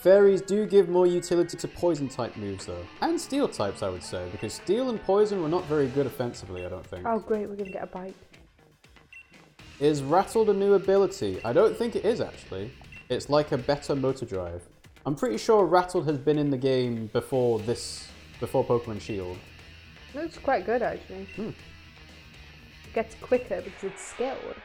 Fairies do give more utility to poison type moves though. And steel types I would say, because steel and poison were not very good offensively, I don't think. Oh great, we're gonna get a bite. Is Rattled a new ability? I don't think it is actually. It's like a better motor drive. I'm pretty sure Rattled has been in the game before Pokemon Shield. Looks quite good actually. It gets quicker because it's skilled.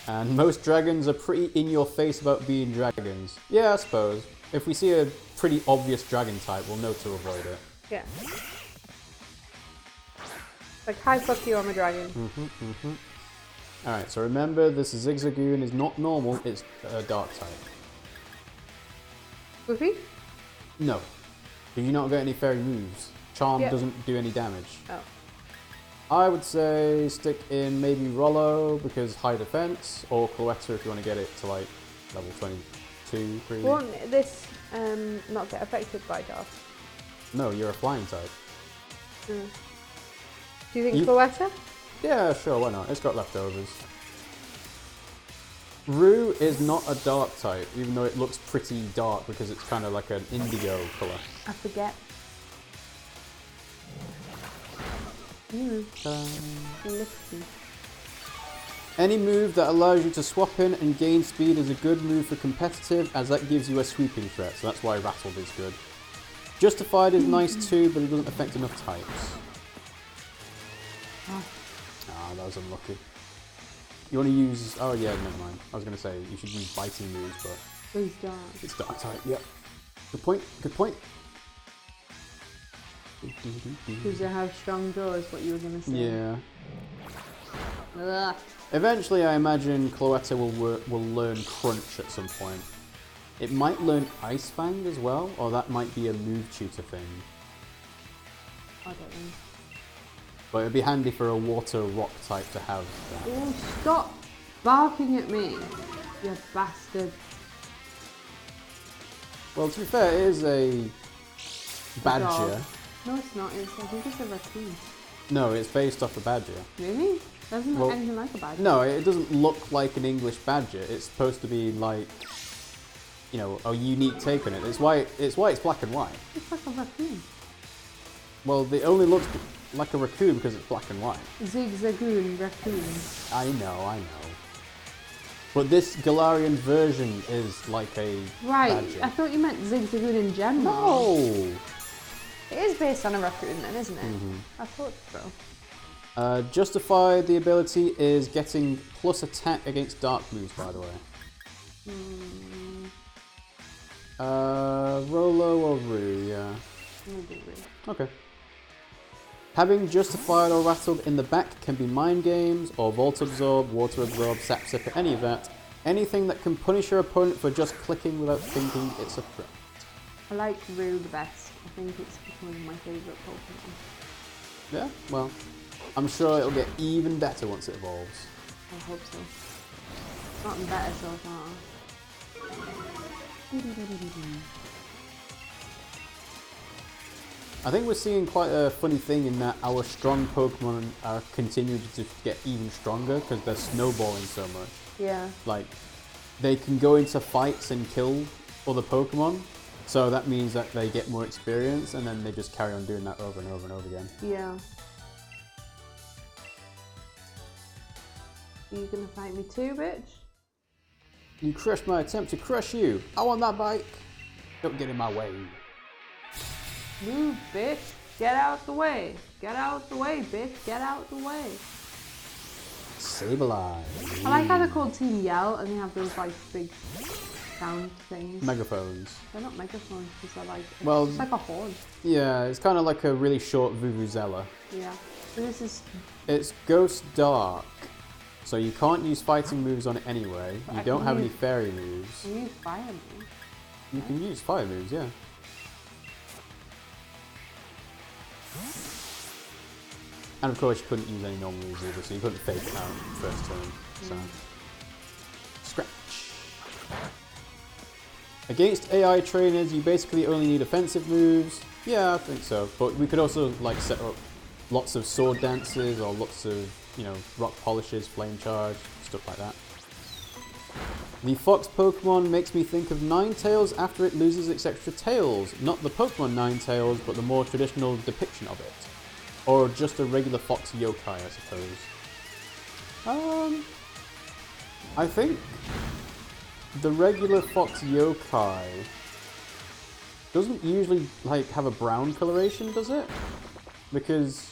And most dragons are pretty in your face about being dragons. Yeah, I suppose. If we see a pretty obvious dragon type, we'll know to avoid it. Yeah. Like, hi, fuck you, I'm a dragon. Alright, so remember, this Zigzagoon is not normal, it's a dark type. Goofy? No. Do you not get any fairy moves? Charm doesn't do any damage. Oh. I would say stick in maybe Rollo because high defense, or Meloetta if you want to get it to like level 22, 3. Won't this not get affected by Dark? No, you're a flying type. Do you think Meloetta? Yeah, sure, why not? It's got leftovers. Rue is not a dark type, even though it looks pretty dark because it's kind of like an indigo colour. I forget. Any move that allows you to swap in and gain speed is a good move for competitive, as that gives you a sweeping threat, so that's why Rattled is good. Justified is nice too, but it doesn't affect enough types. Ah, that was unlucky. You want to use... Oh yeah, never mind. I was going to say, you should use biting moves, but... Please don't. It's dark type, yep. Good point, good point. Because they have strong jaws, what you were going to say. Yeah. Ugh. Eventually, I imagine Meloetta will learn Crunch at some point. It might learn Ice Fang as well, or that might be a move tutor thing. I don't know. But it'd be handy for a water rock type to have that. Oh, stop barking at me, you bastard. Well, to be fair, it is a badger. Dog. No, it's not. I think it's a raccoon. No, it's based off a badger. Really? Doesn't look anything like a badger. No, it doesn't look like an English badger. It's supposed to be like, you know, a unique take on it. It's why it's black and white. It's like a raccoon. Well, it only looks like a raccoon because it's black and white. Zigzagoon raccoon. I know. But this Galarian version is like a badger. I thought you meant Zigzagoon in general. No! It is based on a raccoon then, isn't it? I thought so. Justify the ability is getting plus attack against dark moves, by the way. Rollo or Rue, yeah. Maybe Rue. Okay. Having Justified or Rattled in the back can be Mind Games, or Volt Absorb, Water Absorb, Sap Sip, any of that. Anything that can punish your opponent for just clicking without thinking it's a threat. I like Rue the best. I think it's one of my favourite Pokemon. Yeah, well, I'm sure it'll get even better once it evolves. I hope so. It's gotten better so far. I think we're seeing quite a funny thing in that our strong Pokemon are continuing to get even stronger because they're snowballing so much. Yeah. Like, they can go into fights and kill other Pokemon, so that means that they get more experience and then they just carry on doing that over and over and over again. Yeah. Are you gonna fight me too, bitch? You crushed my attempt to crush you. I want that bike. Don't get in my way. Move, bitch. Get out the way. Get out the way, bitch. Get out the way. Sableye. I like how they're called Team Yell and they have those like big sound things. Megaphones. They're not megaphones because they're like, well, it's like a horn. Yeah, it's kind of like a really short Vuvuzela. Yeah. So this is... It's Ghost Dark. So you can't use fighting moves on it anyway. You don't have any fairy moves. You use fire moves. You can use fire moves, yeah. And of course you couldn't use any normal moves either, so you couldn't fake it out first turn. So scratch. Against AI trainers, you basically only need offensive moves. Yeah, I think so. But we could also like set up lots of sword dances or lots of, you know, rock polishes, flame charge, stuff like that. The fox Pokemon makes me think of Ninetales after it loses its extra tails. Not the Pokemon Ninetales, but the more traditional depiction of it. Or just a regular fox yokai, I suppose. I think the regular fox yokai doesn't usually like have a brown coloration, does it? Because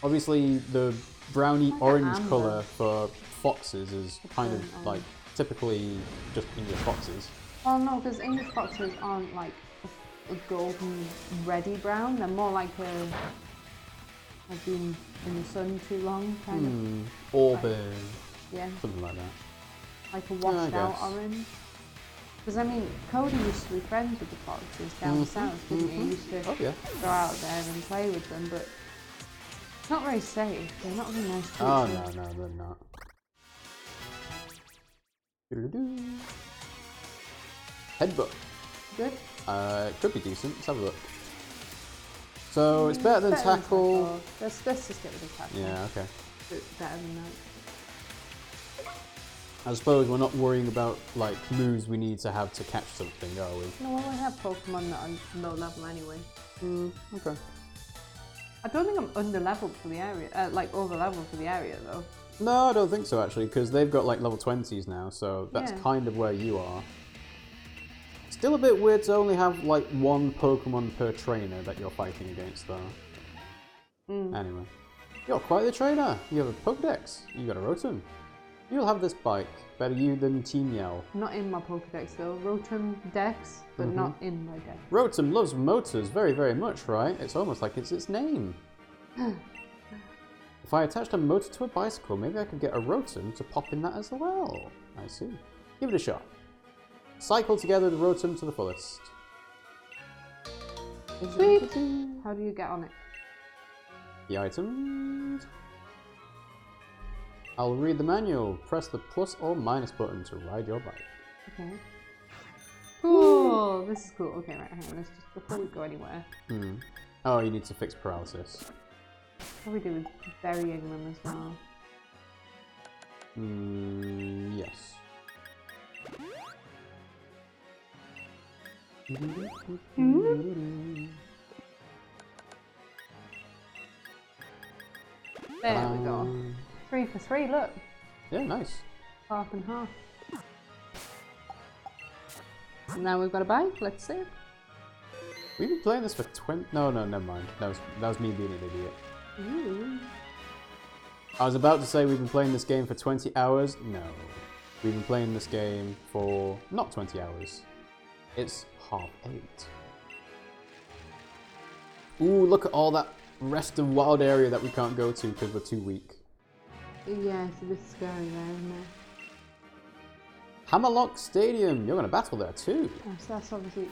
obviously the browny orange colour for foxes is kind of like typically just English foxes. Oh no, because English foxes aren't like a golden reddy brown. They're more like I've been in the sun too long, kind of. Auburn. Like, yeah. Something like that. Like a washed out orange. Because I mean, Cody used to be friends with the foxes down south, didn't he? He used to go out there and play with them, but it's not very safe. They're not very nice creatures. Oh no, they're not. Headbutt. Good. It could be decent. Let's have a look. So it's better than tackle. Let's just get rid of tackle. Yeah, okay. It's better than that. I suppose we're not worrying about like moves we need to have to catch something, are we? No, well, we have Pokemon that are low level anyway. Okay. I don't think I'm under leveled for the area, like over leveled for the area though. No, I don't think so actually, because they've got like level 20s now, so that's kind of where you are. Still a bit weird to only have like one Pokemon per trainer that you're fighting against though. Anyway. You're quite the trainer! You have a Pokedex, you got a Rotom. You'll have this bike. Better you than Team Yell. Not in my Pokedex though. Rotom Dex, but not in my deck. Rotom loves motors very, very much, right? It's almost like it's its name. If I attached a motor to a bicycle, maybe I could get a Rotom to pop in that as well. I see. Give it a shot. Cycle together the Rotom to the fullest. Sweet! How do you get on it? The items. I'll read the manual. Press the plus or minus button to ride your bike. Okay. Cool! This is cool. Okay, right, hang on. Let's just, before we go anywhere. Oh, you need to fix paralysis. Probably do with burying them as well. Yes. There we go. 3 for 3, look. Yeah, nice. Half and half. Now we've got a bike, let's see. We've been playing this for 20... No, never mind. That was me being an idiot. Ooh. I was about to say we've been playing this game for 20 hours. No. We've been playing this game for not 20 hours. It's 8:30. Ooh, look at all that rest of wild area that we can't go to because we're too weak. Yeah, it's a bit scary there, isn't it? Hammerlock Stadium. You're going to battle there too. Oh, so that's obviously...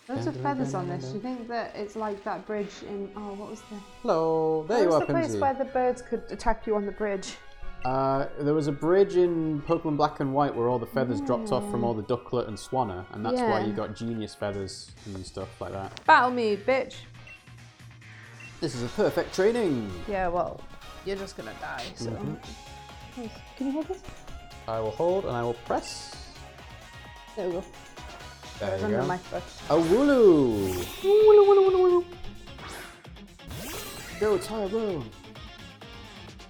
Loads of feathers on this. Do you think that it's like that bridge in... Oh, what was the... Hello. There you are, What was the place Pimmsy. where the birds could attack you on the bridge? There was a bridge in Pokemon Black and White where all the feathers dropped off from all the Ducklet and Swanna, and that's why you got genius feathers and stuff like that. Battle me, bitch! This is a perfect training! Yeah, well, you're just gonna die, so... Can you hold this? I will hold and I will press. There we go. There you Under go. my foot. A Wooloo! Wooloo, wooloo, wooloo, wooloo. Go Tyrone!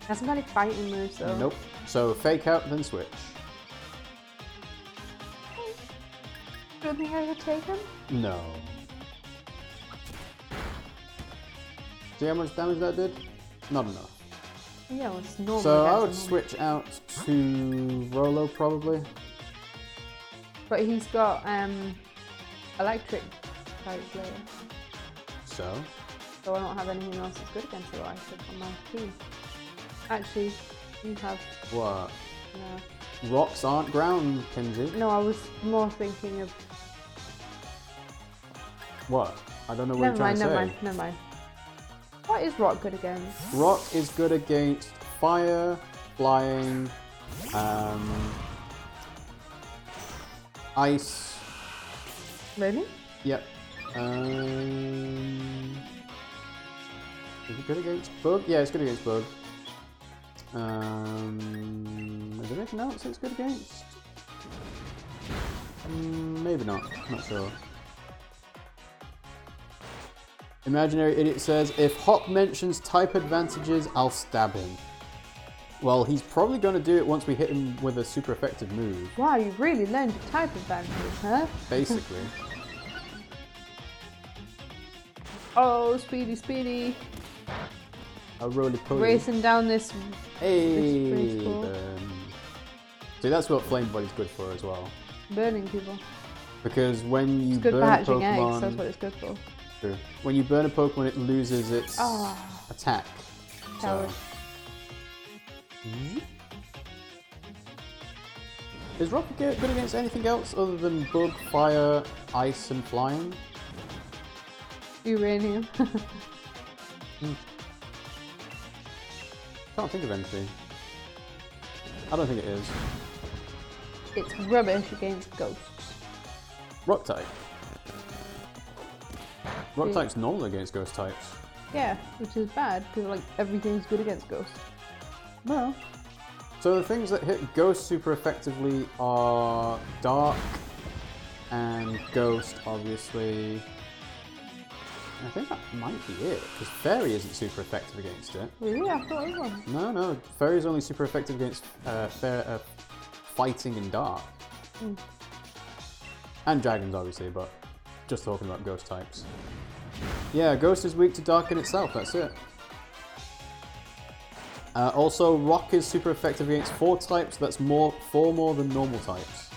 Hasn't got any fighting moves though. Nope. So fake out, then switch. Do you think I could take him? No. See how much damage that did? Not enough. Yeah, well, it's normal. So I would switch out to Rolo probably. But he's got electric types later. So I don't have anything else that's good against electric on my team. Actually, you have... what? No. Rocks aren't ground, Pimmsy. No, I was more thinking of... What? I don't know what you're trying to say. Never mind. What is rock good against? Rock is good against fire, flying, ice. Really? Yep. Is it good against bug? Yeah, it's good against bug. Is there anything else it's good against? Maybe not. Not sure. Imaginary Idiot says, if Hop mentions type advantages, I'll stab him. Well, he's probably going to do it once we hit him with a super effective move. Wow, you've really learned a type advantage, huh? Basically. Oh, speedy, speedy. A roly-poly. Racing down this... Hey! See, that's what Flame Body's good for as well. Burning people. Because when you it's good burn for hatching Pokemon... eggs, that's what it's good for. True. When you burn a Pokemon, it loses its attack. So. Is Rocket good against anything else other than Bug, Fire, Ice, and Flying? Uranium. Can't think of anything. I don't think it is. It's rubbish against ghosts. Rock type. Rock type's normal against ghost types. Yeah, which is bad because like everything's good against ghosts. No. So the things that hit ghost super effectively are Dark and Ghost, obviously. I think that might be it, because Fairy isn't super effective against it. Really? I thought it was. No, Fairy's only super effective against fighting in Dark. And Dragons, obviously, but just talking about Ghost types. Yeah, Ghost is weak to Dark in itself, that's it. Also, Rock is super effective against 4 types, that's 4 more than normal types.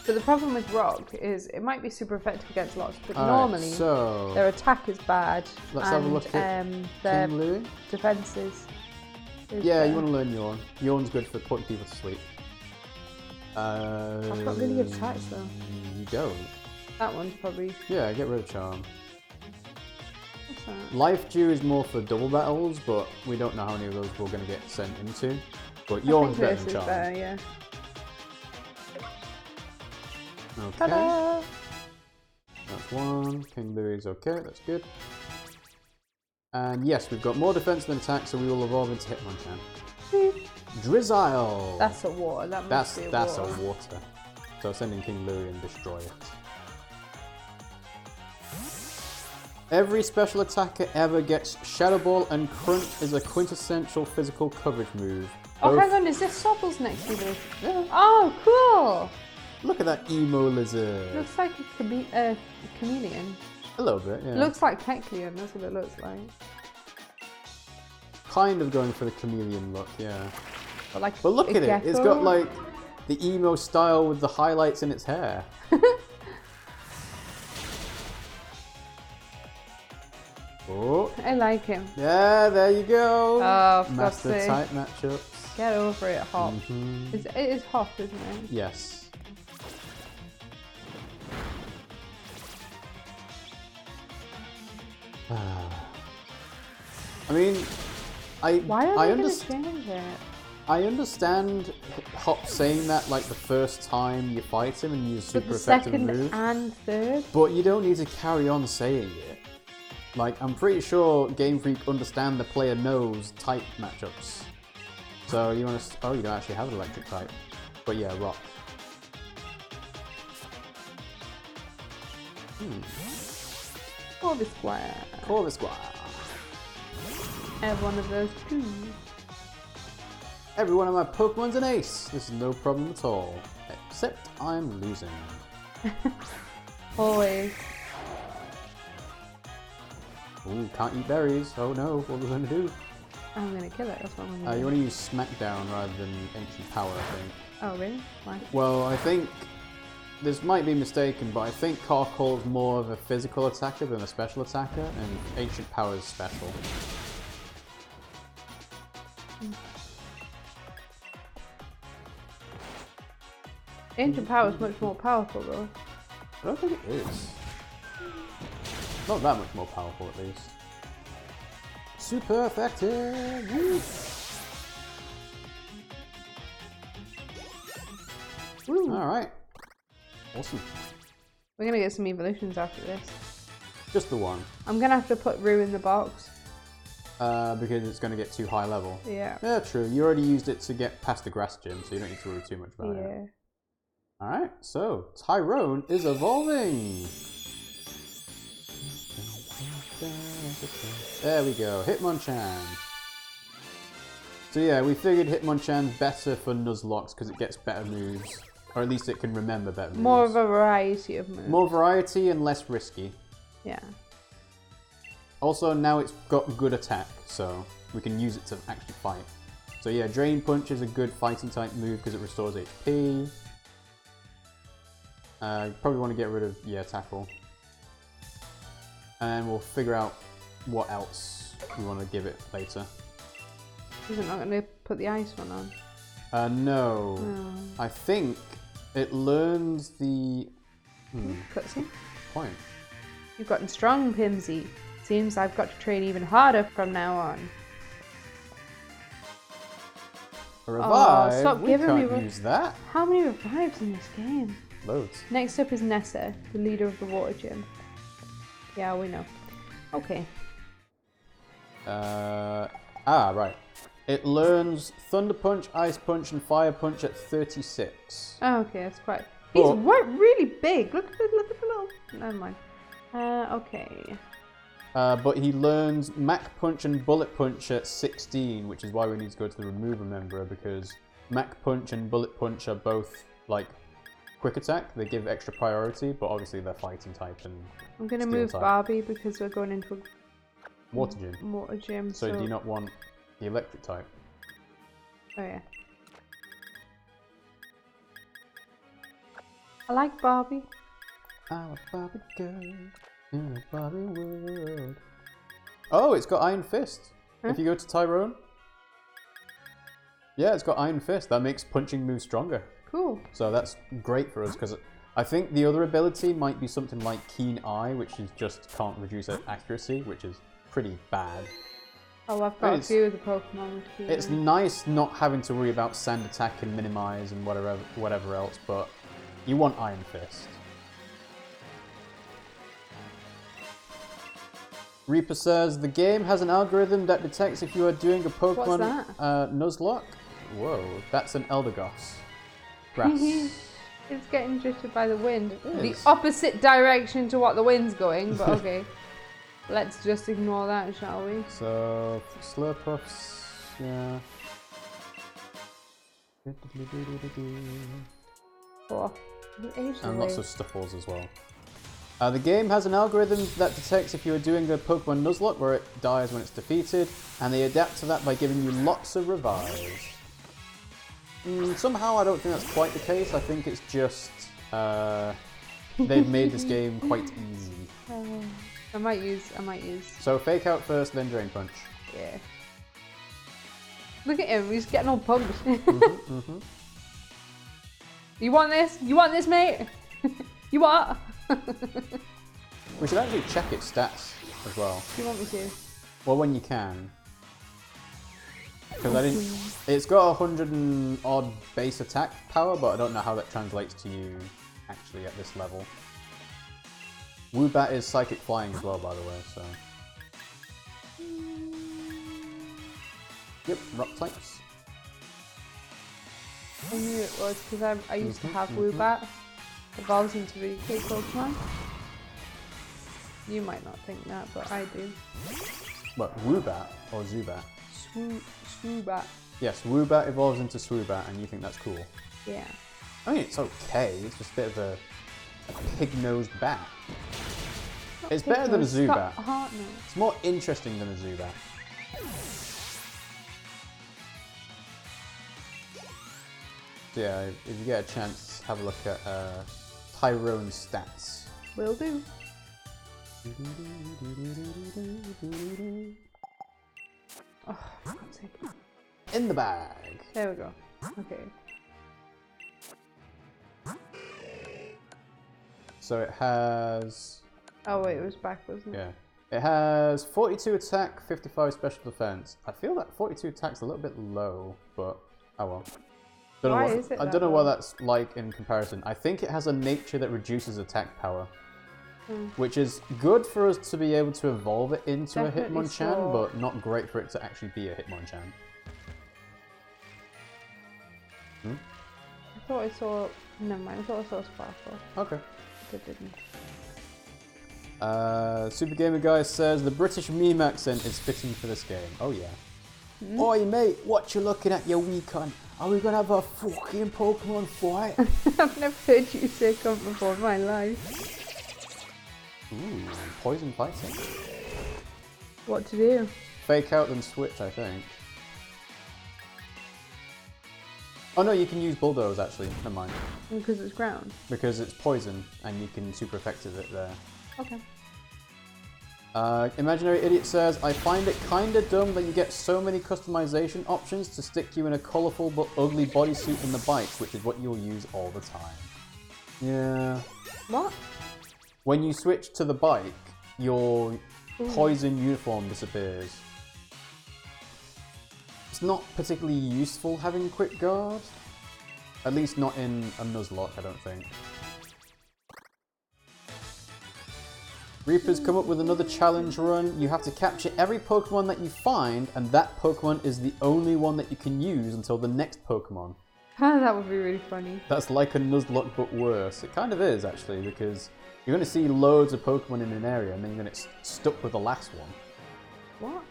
But the problem with Rock is it might be super effective against lots, but normally their attack is bad. Let's have a look at their defenses. Yeah, you want to learn Yawn. Yawn's good for putting people to sleep. I've got really good attacks though. You don't. That one's probably... Yeah, get rid of Charm. What's that? Life Dew is more for double battles, but we don't know how many of those we're going to get sent into. But Yawn's better than Charm. Better, yeah. Okay. Ta-da! That's one. King Louie's okay, that's good. And yes, we've got more defense than attack, so we will evolve into Hitmonchan. Drizzile! That's a water, that's a water. So sending King Louie and destroy it. Every special attacker ever gets Shadow Ball, and Crunch is a quintessential physical coverage move. Oh, hang on, is this Sopple's next to this? Yeah. Oh, cool! Look at that emo lizard. Looks like a chameleon. A little bit, yeah. Looks like Kecleon, that's what it looks like. Kind of going for the chameleon look, yeah. But look at it, it's got like the emo style with the highlights in its hair. Oh. I like him. Yeah, there you go. Oh, Master type matchups. Get over it, Hop. It is Hop, isn't it? Yes. I mean, I understand Hop saying that like the first time you fight him and use super effective move. But the second and third. But you don't need to carry on saying it. Like, I'm pretty sure Game Freak understand the player knows type matchups. So you want to... Oh, you don't actually have an electric type. But yeah, Rock. Corvisquire. Corvisquire. I have one of those too. Every one of my Pokemon's an ace. This is no problem at all. Except I'm losing. Always. Ooh, can't eat berries. Oh no, what are we going to do? I'm going to kill it, that's what I'm going to do. You want to use Smackdown rather than Ancient Power, I think. Oh, really? Why? Well, I think... This might be mistaken, but I think Carcoal's more of a physical attacker than a special attacker, and Ancient Power is special. Ancient Power is much more powerful, though. I don't think it is. Not that much more powerful, at least. Super effective! Woo! Alright. Awesome. We're gonna get some evolutions after this. Just the one. I'm gonna have to put Rue in the box. Because it's gonna get too high level. Yeah. Yeah, true. You already used it to get past the grass gym, so you don't need to worry too much about it. Yeah. Alright, so Tyrone is evolving! There we go, Hitmonchan! So yeah, we figured Hitmonchan's better for Nuzlocke because it gets better moves. Or at least it can remember better moves. More of a variety of moves. More variety and less risky. Yeah. Also, now it's got good attack, so we can use it to actually fight. So yeah, Drain Punch is a good fighting type move because it restores HP. You probably want to get rid of, Tackle. And we'll figure out what else we want to give it later. Is it not going to put the ice one on? No. I think it learns the... Cutscene? Point. You've gotten strong, Pimmsy. Seems I've got to train even harder from now on. A revive? Oh, stop giving me... We can't use that. How many revives in this game? Loads. Next up is Nessa, the leader of the water gym. Yeah, we know. Okay. Right. It learns Thunder Punch, Ice Punch, and Fire Punch at 36. Oh, okay, that's quite... He's really big. Look at the little... Never mind. Okay. But he learns Mach Punch and Bullet Punch at 16, which is why we need to go to the Remove Rememberer, because Mach Punch and Bullet Punch are both, like, quick attack. They give extra priority, but obviously they're fighting type and I'm going to move type. Barbie because we're going into a water gym. Water gym. So do you not want the electric type? Oh yeah. I like Barbie. I'm a Barbie girl in a Barbie world. Oh, it's got Iron Fist. Huh? If you go to Tyrone. Yeah, it's got Iron Fist. That makes punching moves stronger. Cool. So that's great for us because I think the other ability might be something like Keen Eye, which is just can't reduce accuracy, which is pretty bad. Oh, I've got a few of the Pokemon with Keen Eye. It's nice not having to worry about Sand Attack and Minimize and whatever else, but you want Iron Fist. Reaper says, the game has an algorithm that detects if you are doing a Pokemon Nuzlocke. Whoa, that's an Eldegoss. Grass. It's getting drifted by the wind. The opposite direction to what the wind's going, but okay. Let's just ignore that, shall we? So, Slurpuffs, yeah. And lots of Stuffles as well. The game has an algorithm that detects if you are doing a Pokemon Nuzlocke where it dies when it's defeated, and they adapt to that by giving you lots of revives. Somehow I don't think that's quite the case. I think it's just they've made this game quite easy. I might use. So Fake Out first, then Drain Punch. Yeah. Look at him, he's getting all pumped. You want this? You want this, mate? You what? We should actually check its stats as well. Do you want me to? Well, when you can. Because I didn't. It's got 100 and odd base attack power, but I don't know how that translates to you actually at this level. Woobat is Psychic Flying as well, by the way, so. Yep, rock types. I knew it was because I used to have Woobat. Evolves into really big Pokemon. You might not think that, but I do. What, Woobat or Zubat? Swoobat. Yes, Woobat evolves into Swoobat, and you think that's cool? Yeah. I mean, it's okay. It's just a bit of a pig-nosed bat. It's better than a Zubat. It's more interesting than a Zubat. So yeah, if you get a chance, have a look at Tyrone's stats. Will do. Oh, for God's sake. In the bag. There we go. Okay. So it has... Oh wait, it was back, wasn't it? Yeah. It has 42 attack, 55 special defense. I feel that 42 attack's a little bit low, but oh well. Why is it? I don't know what that's like in comparison. I think it has a nature that reduces attack power. Which is good for us to be able to evolve it into a Hitmonchan, but not great for it to actually be a Hitmonchan. I thought I saw... Never mind, I thought I saw Sparkle. Okay. It didn't. Super Gamer Guy says, the British meme accent is fitting for this game. Oh yeah. Oi mate, what you looking at, you wee cunt? Are we gonna have a fucking Pokemon fight? I've never heard you say cunt before in my life. Ooh, poison fighting. What to do? Fake out then switch, I think. Oh no, you can use Bulldoze actually, never mind. Because it's ground? Because it's poison, and you can super effective it there. Okay. Imaginary Idiot says, I find it kinda dumb that you get so many customization options to stick you in a colourful but ugly bodysuit in the bike, which is what you'll use all the time. Yeah. What? When you switch to the bike, your poison uniform disappears. It's not particularly useful having Quick Guard. At least not in a Nuzlocke, I don't think. Reaper's come up with another challenge run. You have to capture every Pokemon that you find, and that Pokemon is the only one that you can use until the next Pokemon. That would be really funny. That's like a Nuzlocke but worse. It kind of is actually, because you're going to see loads of Pokemon in an area and then you're going to get stuck with the last one. What?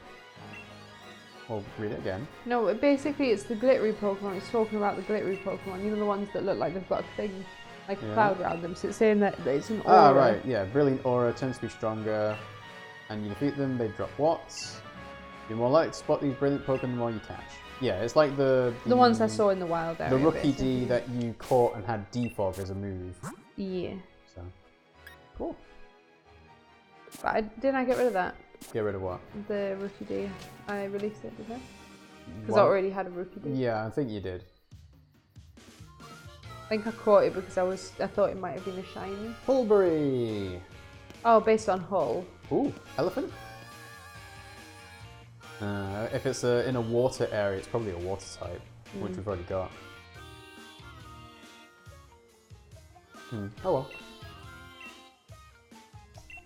Well, read it again. No, basically it's the glittery Pokemon. It's talking about the glittery Pokemon. You know, the ones that look like they've got a thing, like a cloud around them. So it's saying that it's an aura. Ah, right, yeah. Brilliant Aura tends to be stronger, and you defeat them, they drop Watts. You're more likely to spot these brilliant Pokemon the more you catch. Yeah, it's like the ones I saw in the wild area. The Rookie D that you caught and had Defog as a move. Yeah. So, cool. But didn't I get rid of that? Get rid of what? The Rookie D. I released it, didn't I? Because I already had a Rookie D. Yeah, I think you did. I think I caught it because I thought it might have been a shiny. Hulbury! Oh, based on Hull. Ooh, elephant? If it's in a water area, it's probably a water type, which we've already got. Oh well.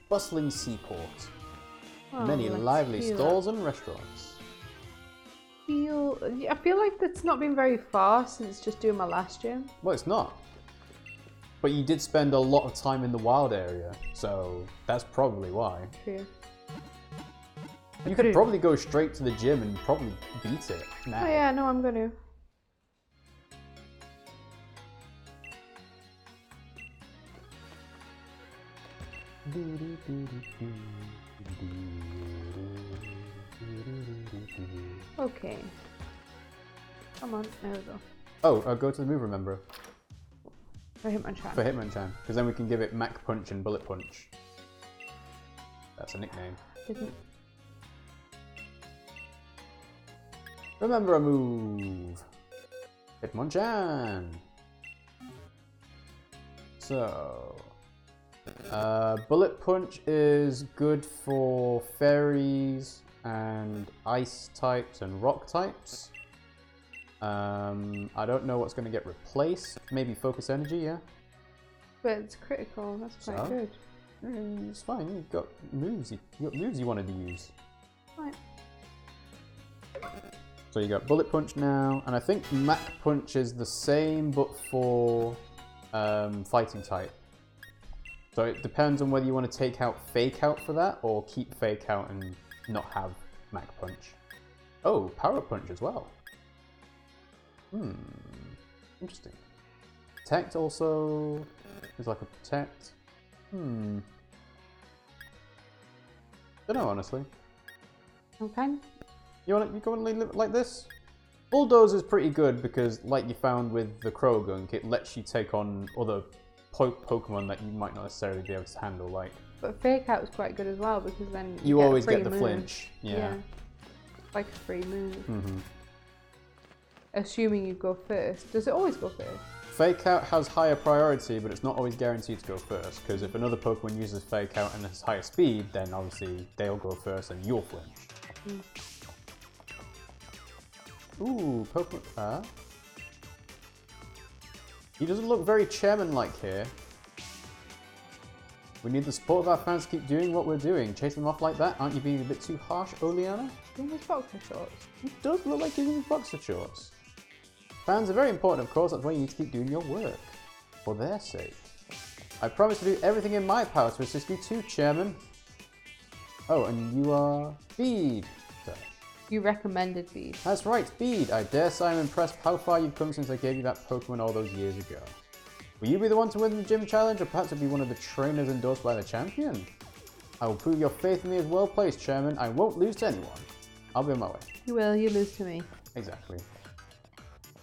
Bustling seaport. Oh, Many lively stalls and restaurants. I feel like that's not been very far since just doing my last gym. Well, it's not. But you did spend a lot of time in the wild area, so that's probably why. True. You could probably go straight to the gym and probably beat it now. Oh yeah, no, I'm gonna. Okay. Come on, there we go. Oh, go to the move, remember? For Hitmonchan. For Hitmonchan, because then we can give it Mach Punch and Bullet Punch. That's a nickname. Didn't. Remember a move. Hitmonchan. So, Bullet Punch is good for fairies and ice types and rock types. I don't know what's going to get replaced. Maybe Focus Energy, yeah? But it's critical, that's quite good. It's fine, you've got moves you wanted to use. Right. So you got Bullet Punch now, and I think Mach Punch is the same but for fighting type. So it depends on whether you want to take out Fake Out for that, or keep Fake Out and not have Mach Punch. Oh, Power Punch as well. Interesting. Protect also is like a Protect. Don't know, honestly. Okay. You go and leave it like this? Bulldoze is pretty good because, like you found with the Krogunk, it lets you take on other Pokemon that you might not necessarily be able to handle, like... But Fake Out is quite good as well, because then you always get the move. flinch. Yeah. Like a free move. Assuming you go first. Does it always go first? Fake Out has higher priority, but it's not always guaranteed to go first, because if another Pokemon uses Fake Out and has higher speed, then obviously they'll go first and you'll flinch. Ooh, Pokemon... He doesn't look very chairman-like here. We need the support of our fans to keep doing what we're doing. Chasing them off like that? Aren't you being a bit too harsh, Oleana? In his boxer shorts. He does look like he's in his boxer shorts. Fans are very important, of course. That's why you need to keep doing your work. For their sake. I promise to do everything in my power to assist you too, Chairman. Oh, and you are Bede. You recommended Bede. That's right, Bede. I dare say I'm impressed how far you've come since I gave you that Pokemon all those years ago. Will you be the one to win the gym challenge, or perhaps it'll be one of the trainers endorsed by the champion? I will prove your faith in me as well placed, Chairman. I won't lose to anyone. I'll be on my way. You will, you lose to me. Exactly.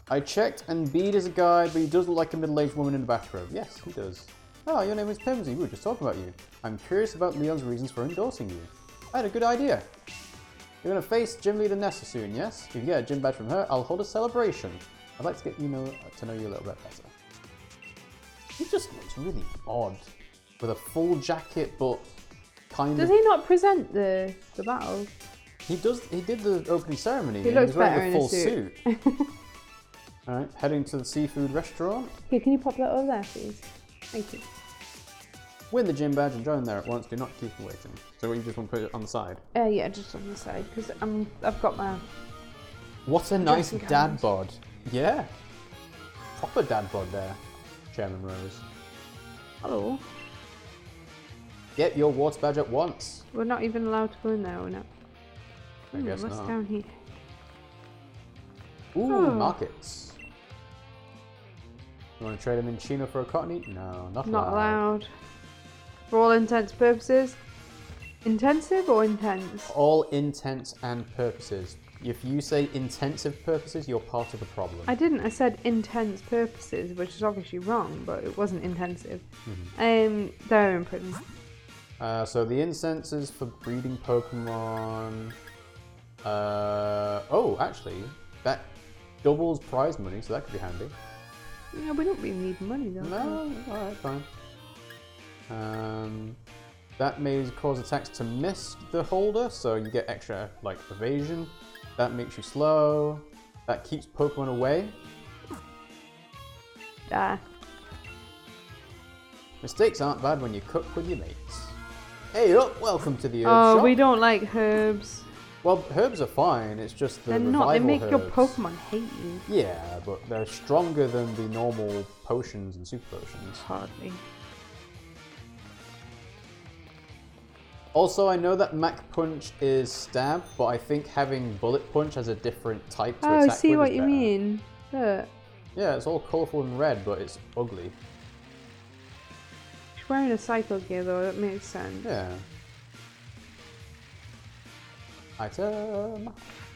I checked, and Bede is a guy, but he does look like a middle-aged woman in a bathrobe. Yes, he does. Oh, your name is Pimmsy. We were just talking about you. I'm curious about Leon's reasons for endorsing you. I had a good idea. You're going to face Gym Leader Nessa soon, yes? If you get a gym badge from her, I'll hold a celebration. I'd like to get to know you a little bit better. He just looks really odd. With a full jacket, but kind of... Does he not present the battle? He does. He did the opening ceremony. He looks better wearing in a full a suit. Alright, heading to the seafood restaurant. Here, can you pop that over there, please? Thank you. Win the gym badge and join there at once. Do not keep waiting. So you just want to put it on the side? Yeah, just on the side, because I've got my... What a nice dad bod. Yeah. Proper dad bod there, Chairman Rose. Hello. Get your water badge at once. We're not even allowed to go in there, we're not. I guess what's not. down here? Ooh, markets. You want to trade them in Chino for a Cottony? No, not allowed. For all intents and purposes. Intensive or intense? All intents and purposes. If you say intensive purposes, you're part of the problem. I didn't. I said intense purposes, which is obviously wrong, but it wasn't intensive. They're in prison. So the incenses for breeding Pokemon. Oh, actually, that doubles prize money, so that could be handy. Yeah, we don't really need money though. No, alright, fine. That may cause attacks to miss the holder, so you get extra, like, evasion. That makes you slow. That keeps Pokemon away. Mistakes aren't bad when you cook with your mates. Hey up, welcome to the herb shop. Oh, we don't like herbs. Well, herbs are fine, it's just the They're revival not, they make herbs. your Pokemon hate you. Yeah, but they're stronger than the normal potions and super potions. Hardly. Also, I know that Mach Punch is stab, but I think having Bullet Punch as a different type to attack with I see what is you better. mean. Look. Yeah, it's all colourful and red, but it's ugly. She's wearing a cycle gear though, that makes sense. Yeah. Item.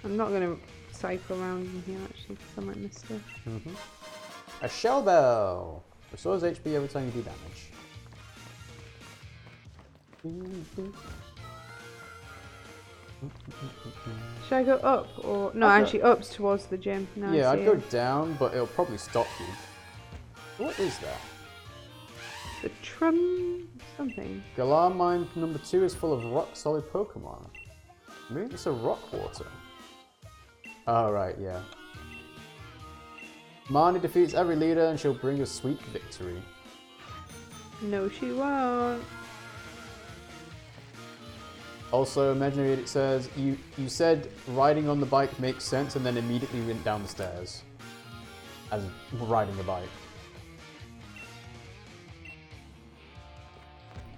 I'm not going to cycle around in here actually, because I might miss stuff. A Shell Bell. Restores HP every time you do damage. Should I go up or no? Actually, up's towards the gym. No, Yeah, I I'd go down, but it'll probably stop you. What is that? The something. Galar Mine number 2 is full of rock-solid Pokemon. Maybe it's a rock water. Oh, right, yeah. Marnie defeats every leader and she'll bring a sweet victory. No, she won't. Also, Imaginary Idiot says, you said riding on the bike makes sense and then immediately went down the stairs. As riding a bike.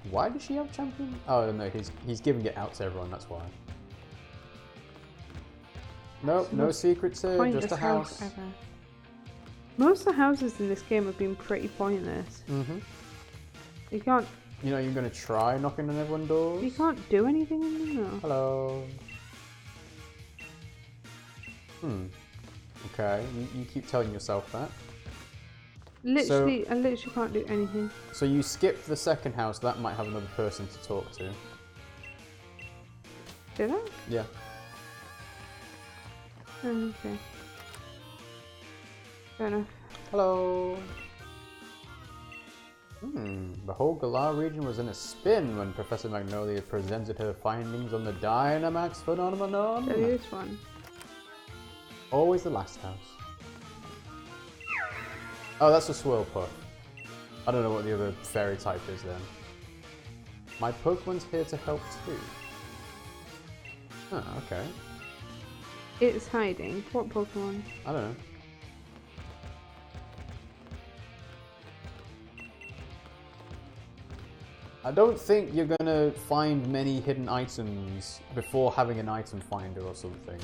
Why does she have champion? Oh no, he's giving it out to everyone, that's why. Nope, no secrets here, just a house. Ever. Most of the houses in this game have been pretty pointless. You can't... You know, you're going to try knocking on everyone's doors? You can't do anything in them, no. Hello. Okay, you keep telling yourself that. Literally, I literally can't do anything. So you skipped the second house, that might have another person to talk to. Did I? Yeah. Oh, okay. Fair enough. Hello. The whole Galar region was in a spin when Professor Magnolia presented her findings on the Dynamax phenomenon. There is one. Always the last house. Oh, that's a Swirlpuff. I don't know what the other fairy type is then. My Pokemon's here to help too. Oh, okay. It's hiding. What Pokemon? I don't know. I don't think you're gonna find many hidden items before having an item finder or something.